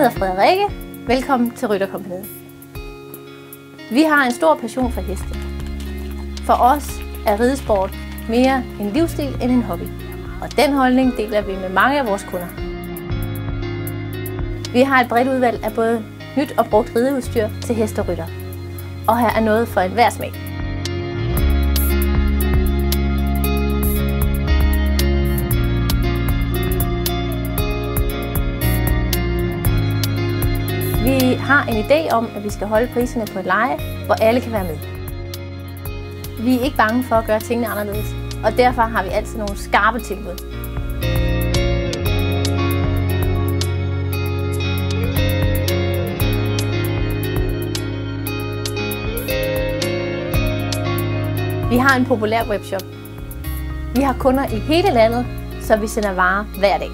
hedder Frederikke. Velkommen til Rytterkompagniet. Vi har en stor passion for heste. For os er ridesport mere en livsstil end en hobby. Og den holdning deler vi med mange af vores kunder. Vi har et bredt udvalg af både nyt og brugt rideudstyr til heste og rytter. Og her er noget for enhver smag. Vi har en idé om, at vi skal holde priserne på et leje, hvor alle kan være med. Vi er ikke bange for at gøre tingene anderledes, og derfor har vi altid nogle skarpe tilbud. Vi har en populær webshop. Vi har kunder i hele landet, så vi sender varer hver dag.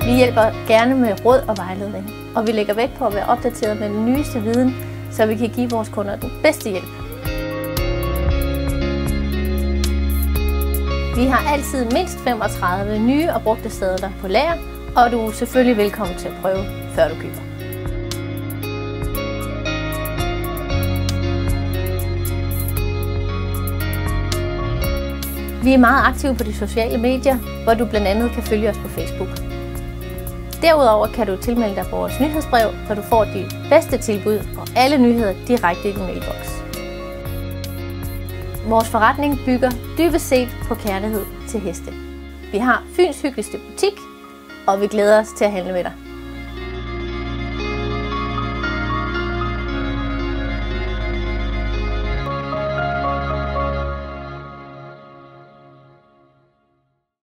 Vi hjælper gerne med råd og vejledning, og vi lægger vægt på at være opdateret med den nyeste viden, så vi kan give vores kunder den bedste hjælp. Vi har altid mindst 35 nye og brugte sadler på lager, og du er selvfølgelig velkommen til at prøve, før du køber. Vi er meget aktive på de sociale medier, hvor du blandt andet kan følge os på Facebook. Derudover kan du tilmelde dig på vores nyhedsbrev, så du får de bedste tilbud og alle nyheder direkte i din mailbox. Vores forretning bygger dybest set på kærlighed til heste. Vi har Fyns hyggeligste butik, og vi glæder os til at handle med dig.